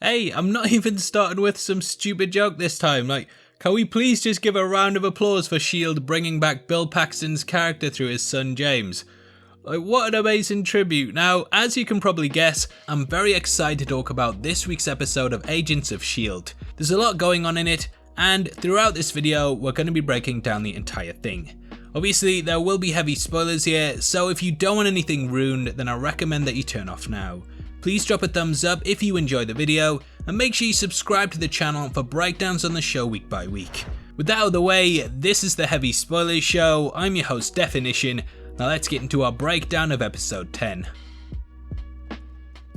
Hey, I'm not even starting with some stupid joke this time. Can we please just give a round of applause for S.H.I.E.L.D. bringing back Bill Paxton's character through his son James? What an amazing tribute. Now, as you can probably guess, I'm very excited to talk about this week's episode of Agents of S.H.I.E.L.D. There's a lot going on in it, and throughout this video, we're going to be breaking down the entire thing. Obviously, there will be heavy spoilers here, so if you don't want anything ruined, then I recommend that you turn off now. Please drop a thumbs up if you enjoy the video, and make sure you subscribe to the channel for breakdowns on the show week by week. With that out of the way, this is the Heavy Spoilers Show. I'm your host Definition. Now let's get into our breakdown of episode 10.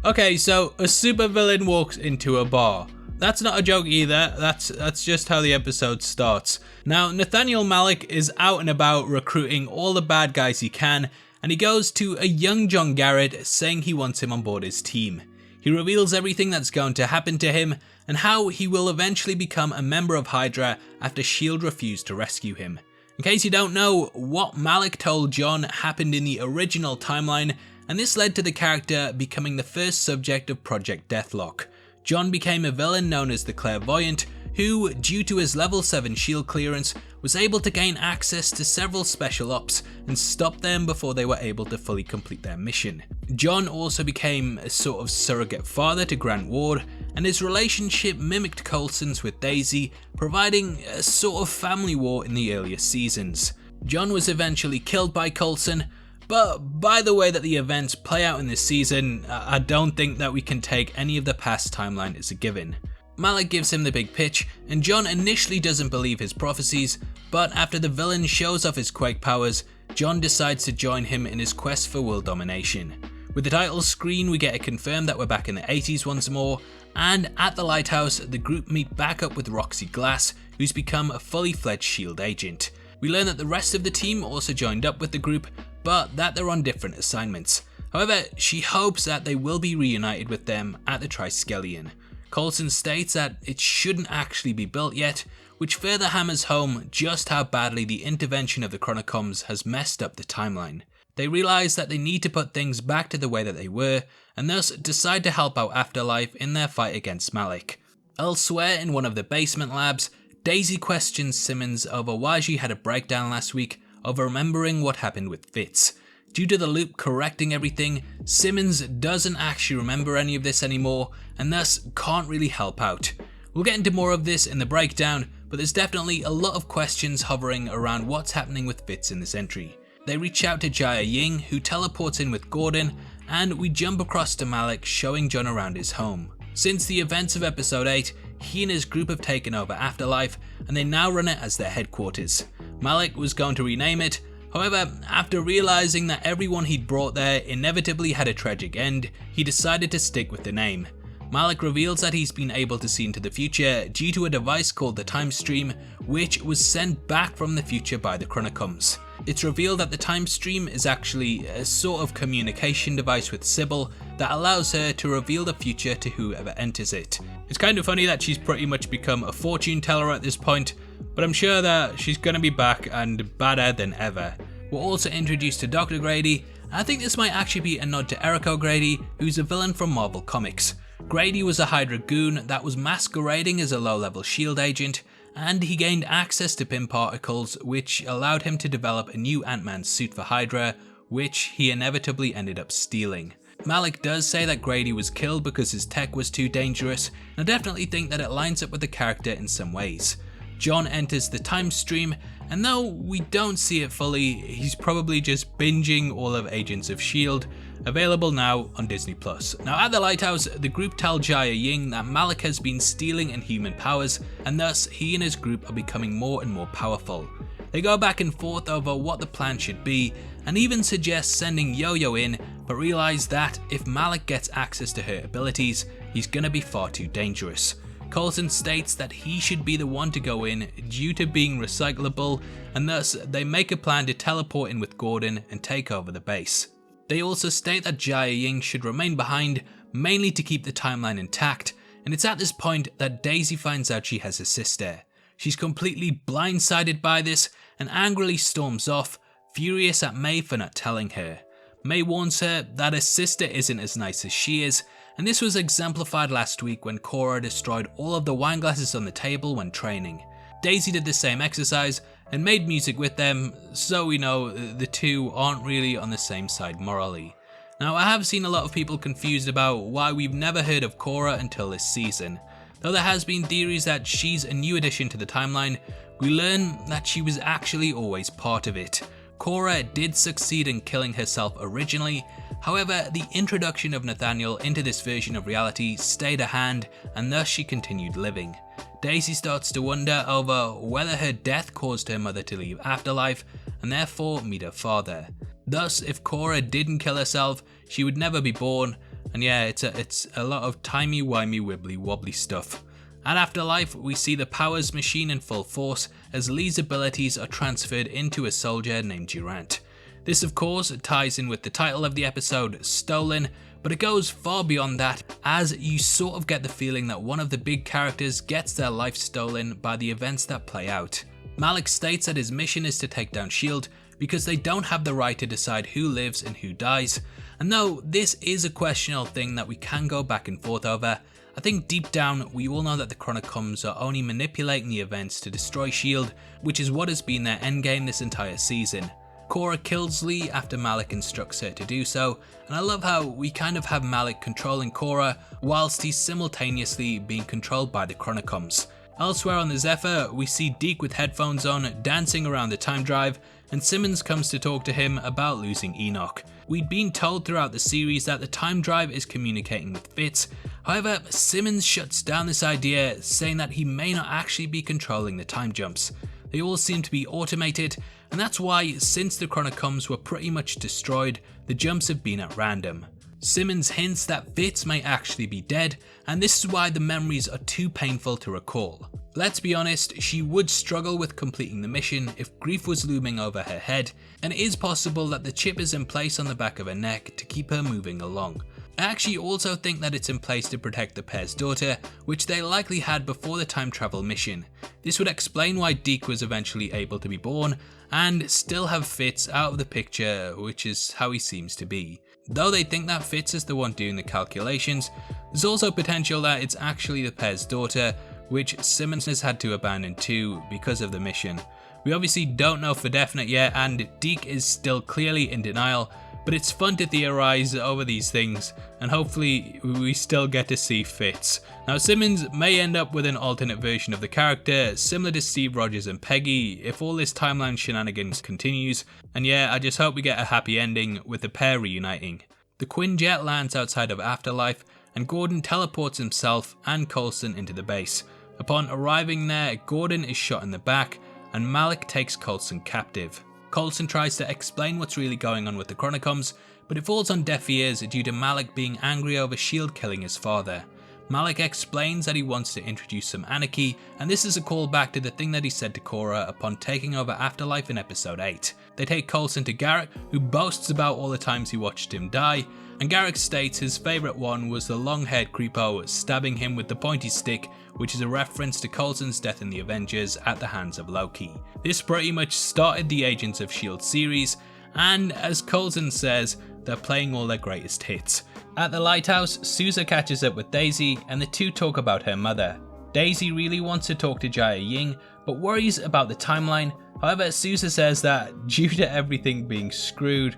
Okay, so a supervillain walks into a bar. That's not a joke either, that's just how the episode starts. Now, Nathaniel Malick is out and about recruiting all the bad guys he can, and he goes to a young John Garret saying he wants him on board his team. He reveals everything that's going to happen to him, and how he will eventually become a member of HYDRA after S.H.I.E.L.D. refused to rescue him. In case you don't know, what Malick told John happened in the original timeline, and this led to the character becoming the first subject of Project Deathlock. John became a villain known as the Clairvoyant, who, due to his level 7 S.H.I.E.L.D. clearance, was able to gain access to several special ops and stop them before they were able to fully complete their mission. John also became a sort of surrogate father to Grant Ward, and his relationship mimicked Coulson's with Daisy, providing a sort of family war in the earlier seasons. John was eventually killed by Coulson, but by the way that the events play out in this season, I don't think that we can take any of the past timeline as a given. Malick gives him the big pitch, and John initially doesn't believe his prophecies, but after the villain shows off his Quake powers, John decides to join him in his quest for world domination. With the title screen, we get it confirmed that we're back in the 80s once more, and at the lighthouse, the group meet back up with Roxy Glass, who's become a fully fledged S.H.I.E.L.D. agent. We learn that the rest of the team also joined up with the group, but that they're on different assignments. However, she hopes that they will be reunited with them at the Triskelion. Coulson states that it shouldn't actually be built yet, which further hammers home just how badly the intervention of the Chronicoms has messed up the timeline. They realise that they need to put things back to the way that they were, and thus decide to help out Afterlife in their fight against Malick. Elsewhere in one of the basement labs, Daisy questions Simmons over why she had a breakdown last week over remembering what happened with Fitz. Due to the loop correcting everything, Simmons doesn't actually remember any of this anymore, and thus can't really help out. We'll get into more of this in the breakdown, but there's definitely a lot of questions hovering around what's happening with Fitz in this entry. They reach out to Jaya Ying, who teleports in with Gordon, and we jump across to Malick showing John around his home. Since the events of episode 8, he and his group have taken over Afterlife, and they now run it as their headquarters. Malick was going to rename it, however, after realising that everyone he'd brought there inevitably had a tragic end, he decided to stick with the name. Malick reveals that he's been able to see into the future due to a device called the Time Stream, which was sent back from the future by the Chronicoms. It's revealed that the Time Stream is actually a sort of communication device with Sybil that allows her to reveal the future to whoever enters it. It's kind of funny that she's pretty much become a fortune teller at this point, but I'm sure that she's gonna be back and badder than ever. We're also introduced to Dr. Grady, and I think this might actually be a nod to Eric O'Grady, who's a villain from Marvel Comics. Grady was a HYDRA goon that was masquerading as a low-level S.H.I.E.L.D. agent, and he gained access to Pym particles, which allowed him to develop a new Ant-Man suit for HYDRA, which he inevitably ended up stealing. Malick does say that Grady was killed because his tech was too dangerous, and I definitely think that it lines up with the character in some ways. John enters the time stream, and though we don't see it fully, he's probably just binging all of Agents of S.H.I.E.L.D., available now on Disney+. Now at the lighthouse, the group tell Jaya Ying that Malick has been stealing Inhuman powers, and thus he and his group are becoming more and more powerful. They go back and forth over what the plan should be, and even suggest sending Yo-Yo in, but realise that if Malick gets access to her abilities, he's gonna be far too dangerous. Coulson states that he should be the one to go in due to being recyclable, and thus they make a plan to teleport in with Gordon and take over the base. They also state that Jaya Ying should remain behind, mainly to keep the timeline intact, and it's at this point that Daisy finds out she has a sister. She's completely blindsided by this and angrily storms off, furious at May for not telling her. May warns her that her sister isn't as nice as she is, and this was exemplified last week when Cora destroyed all of the wine glasses on the table when training. Daisy did the same exercise and made music with them, so we know the two aren't really on the same side morally. Now, I have seen a lot of people confused about why we've never heard of Cora until this season. Though there has been theories that she's a new addition to the timeline, we learn that she was actually always part of it. Cora did succeed in killing herself originally, however the introduction of Nathaniel into this version of reality stayed a hand, and thus she continued living. Daisy starts to wonder over whether her death caused her mother to leave Afterlife and therefore meet her father. Thus, if Cora didn't kill herself, she would never be born, and yeah, it's a lot of timey-wimey wibbly wobbly stuff. At Afterlife, we see the powers machine in full force as Lee's abilities are transferred into a soldier named Durant. This of course ties in with the title of the episode, Stolen, but it goes far beyond that, as you sort of get the feeling that one of the big characters gets their life stolen by the events that play out. Malick states that his mission is to take down S.H.I.E.L.D. because they don't have the right to decide who lives and who dies, and though this is a questionable thing that we can go back and forth over, I think deep down we all know that the Chronicoms are only manipulating the events to destroy S.H.I.E.L.D., which is what has been their endgame this entire season. Cora kills Lee after Malick instructs her to do so, and I love how we kind of have Malick controlling Cora whilst he's simultaneously being controlled by the Chronicoms. Elsewhere on the Zephyr, we see Deke with headphones on dancing around the time drive, and Simmons comes to talk to him about losing Enoch. We'd been told throughout the series that the time drive is communicating with Fitz, however Simmons shuts down this idea, saying that he may not actually be controlling the time jumps. They all seem to be automated, and that's why since the Chronicoms were pretty much destroyed, the jumps have been at random. Simmons hints that Fitz may actually be dead, and this is why the memories are too painful to recall. Let's be honest, she would struggle with completing the mission if grief was looming over her head, and it is possible that the chip is in place on the back of her neck to keep her moving along. I actually also think that it's in place to protect the pair's daughter, which they likely had before the time travel mission. This would explain why Deke was eventually able to be born, and still have Fitz out of the picture, which is how he seems to be. Though they think that Fitz is the one doing the calculations, there's also potential that it's actually the pair's daughter, which Simmons has had to abandon too because of the mission. We obviously don't know for definite yet, and Deke is still clearly in denial, but it's fun to theorize over these things, and hopefully we still get to see Fitz. Now Simmons may end up with an alternate version of the character, similar to Steve Rogers and Peggy, if all this timeline shenanigans continues, and yeah, I just hope we get a happy ending with the pair reuniting. The Quinjet lands outside of Afterlife, and Gordon teleports himself and Coulson into the base. Upon arriving there, Gordon is shot in the back, and Malick takes Coulson captive. Coulson tries to explain what's really going on with the Chronicoms, but it falls on deaf ears due to Malick being angry over S.H.I.E.L.D. killing his father. Malick explains that he wants to introduce some anarchy, and this is a callback to the thing that he said to Cora upon taking over Afterlife in episode 8. They take Coulson to Garret, who boasts about all the times he watched him die, and Garret states his favourite one was the long-haired creepo stabbing him with the pointy stick, which is a reference to Coulson's death in the Avengers at the hands of Loki. This pretty much started the Agents of S.H.I.E.L.D. series, and as Coulson says, they're playing all their greatest hits. At the lighthouse, Sousa catches up with Daisy, and the two talk about her mother. Daisy really wants to talk to Jaya Ying, but worries about the timeline. However, Sousa says that due to everything being screwed,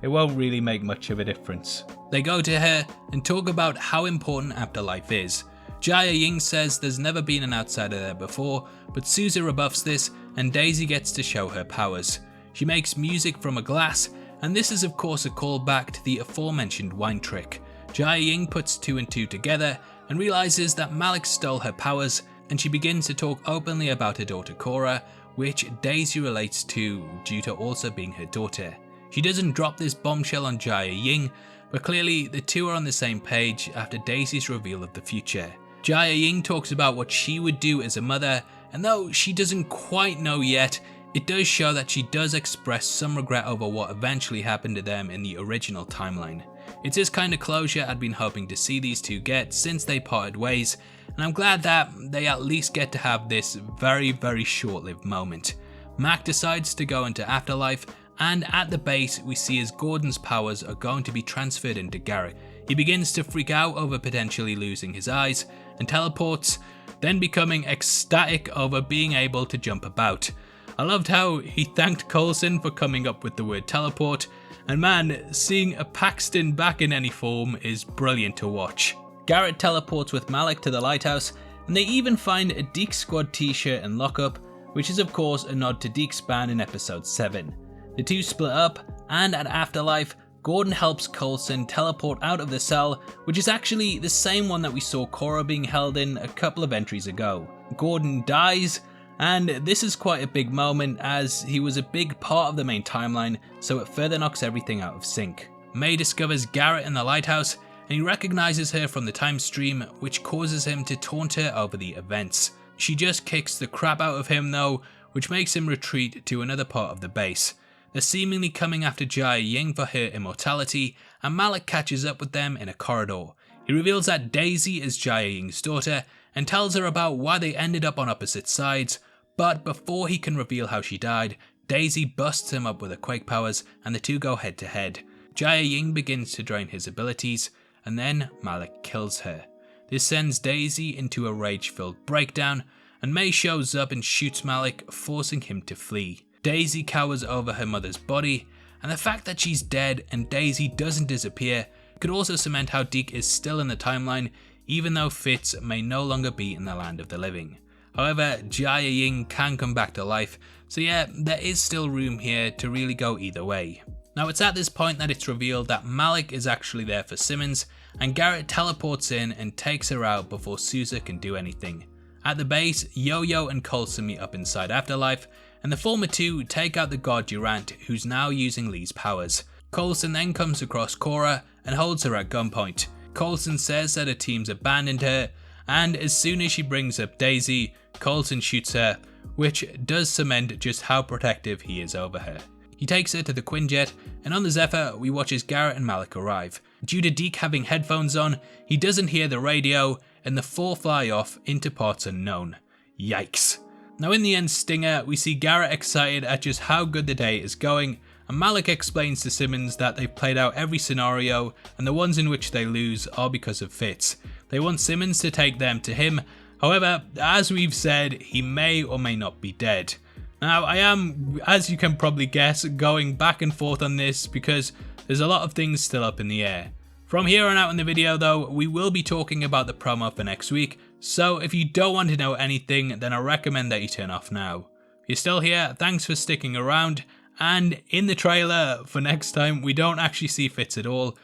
it won't really make much of a difference. They go to her and talk about how important Afterlife is. Jaya Ying says there's never been an outsider there before, but Sousa rebuffs this, and Daisy gets to show her powers. She makes music from a glass, and this is of course a callback to the aforementioned wine trick. Jaya Ying puts 2 and 2 together and realizes that Malick stole her powers, and she begins to talk openly about her daughter Cora, which Daisy relates to due to also being her daughter. She doesn't drop this bombshell on Jaya Ying, but clearly the two are on the same page after Daisy's reveal of the future. Jaya Ying talks about what she would do as a mother, and though she doesn't quite know yet, it does show that she does express some regret over what eventually happened to them in the original timeline. It's this kind of closure I'd been hoping to see these two get since they parted ways, and I'm glad that they at least get to have this very short-lived moment. Mac decides to go into Afterlife, and at the base we see as Gordon's powers are going to be transferred into Garret. He begins to freak out over potentially losing his eyes and teleports, then becoming ecstatic over being able to jump about. I loved how he thanked Coulson for coming up with the word teleport, and man, seeing a Paxton back in any form is brilliant to watch. Garret teleports with Malick to the lighthouse, and they even find a Deke Squad t-shirt and lockup, which is of course a nod to Deke's ban in episode 7. The two split up, and at Afterlife, Gordon helps Coulson teleport out of the cell, which is actually the same one that we saw Cora being held in a couple of entries ago. Gordon dies, and this is quite a big moment as he was a big part of the main timeline, so it further knocks everything out of sync. May discovers Garret in the lighthouse, and he recognises her from the time stream, which causes him to taunt her over the events. She just kicks the crap out of him though, which makes him retreat to another part of the base. They're seemingly coming after Jia Ying for her immortality, and Malick catches up with them in a corridor. He reveals that Daisy is Jia Ying's daughter, and tells her about why they ended up on opposite sides, but before he can reveal how she died, Daisy busts him up with her quake powers, and the two go head to head. Jia Ying begins to drain his abilities, and then Malick kills her. This sends Daisy into a rage-filled breakdown, and May shows up and shoots Malick, forcing him to flee. Daisy cowers over her mother's body, and the fact that she's dead and Daisy doesn't disappear could also cement how Deke is still in the timeline, even though Fitz may no longer be in the land of the living. However, Jia Ying can come back to life, so yeah, there is still room here to really go either way. Now it's at this point that it's revealed that Malick is actually there for Simmons, and Garret teleports in and takes her out before Sousa can do anything. At the base, Yo-Yo and Coulson meet up inside Afterlife, and the former two take out the god Durant, who's now using Lee's powers. Coulson then comes across Cora and holds her at gunpoint. Coulson says that her team's abandoned her, and as soon as she brings up Daisy, Coulson shoots her, which does cement just how protective he is over her. He takes her to the Quinjet, and on the Zephyr we watch as Garret and Malick arrive. Due to Deke having headphones on, he doesn't hear the radio, and the four fly off into parts unknown. Yikes. Now in the end stinger, we see Garret excited at just how good the day is going, and Malick explains to Simmons that they've played out every scenario, and the ones in which they lose are because of Fitz. They want Simmons to take them to him, however, as we've said, he may or may not be dead. Now I am, as you can probably guess, going back and forth on this because there's a lot of things still up in the air. From here on out in the video though, we will be talking about the promo for next week, so if you don't want to know anything, then I recommend that you turn off now. If you're still here, thanks for sticking around, and in the trailer for next time, we don't actually see Fitz at all,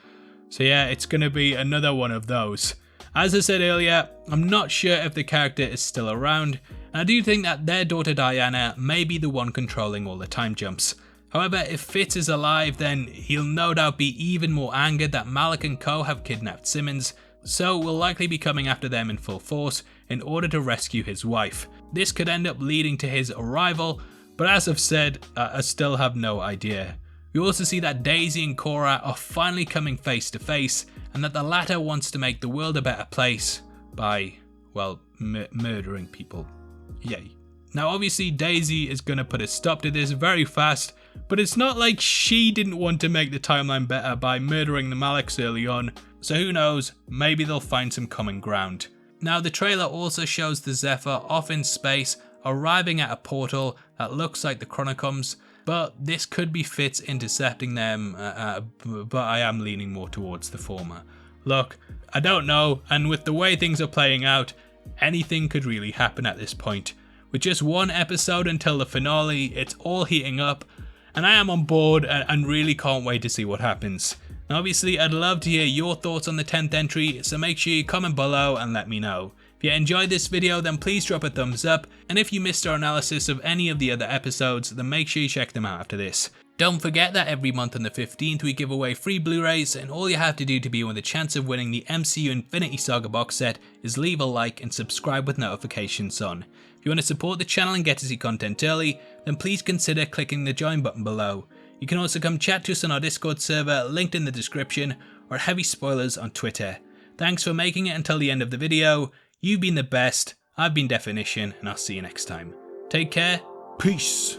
so yeah, it's going to be another one of those. As I said earlier, I'm not sure if the character is still around, and I do think that their daughter Diana may be the one controlling all the time jumps. However, if Fitz is alive, then he'll no doubt be even more angered that Malick and co have kidnapped Simmons, so will likely be coming after them in full force in order to rescue his wife. This could end up leading to his arrival, but as I've said, I still have no idea. We also see that Daisy and Cora are finally coming face to face, and that the latter wants to make the world a better place by, well, murdering people. Yay. Now obviously Daisy is going to put a stop to this very fast, but it's not like she didn't want to make the timeline better by murdering the Malicks early on, so who knows, maybe they'll find some common ground. Now the trailer also shows the Zephyr off in space, arriving at a portal that looks like the Chronocoms, but this could be Fitz intercepting them, but I am leaning more towards the former. Look, I don't know, and with the way things are playing out, anything could really happen at this point. With just one episode until the finale, it's all heating up, and I am on board and really can't wait to see what happens. Now obviously I'd love to hear your thoughts on the 10th entry, so make sure you comment below and let me know. If you enjoyed this video then please drop a thumbs up, and if you missed our analysis of any of the other episodes then make sure you check them out after this. Don't forget that every month on the 15th we give away free Blu-rays, and all you have to do to be with a chance of winning the MCU Infinity Saga box set is leave a like and subscribe with notifications on. If you want to support the channel and get to see content early, then please consider clicking the join button below. You can also come chat to us on our Discord server, linked in the description, or Heavy Spoilers on Twitter. Thanks for making it until the end of the video. You've been the best, I've been Definition, and I'll see you next time. Take care, peace.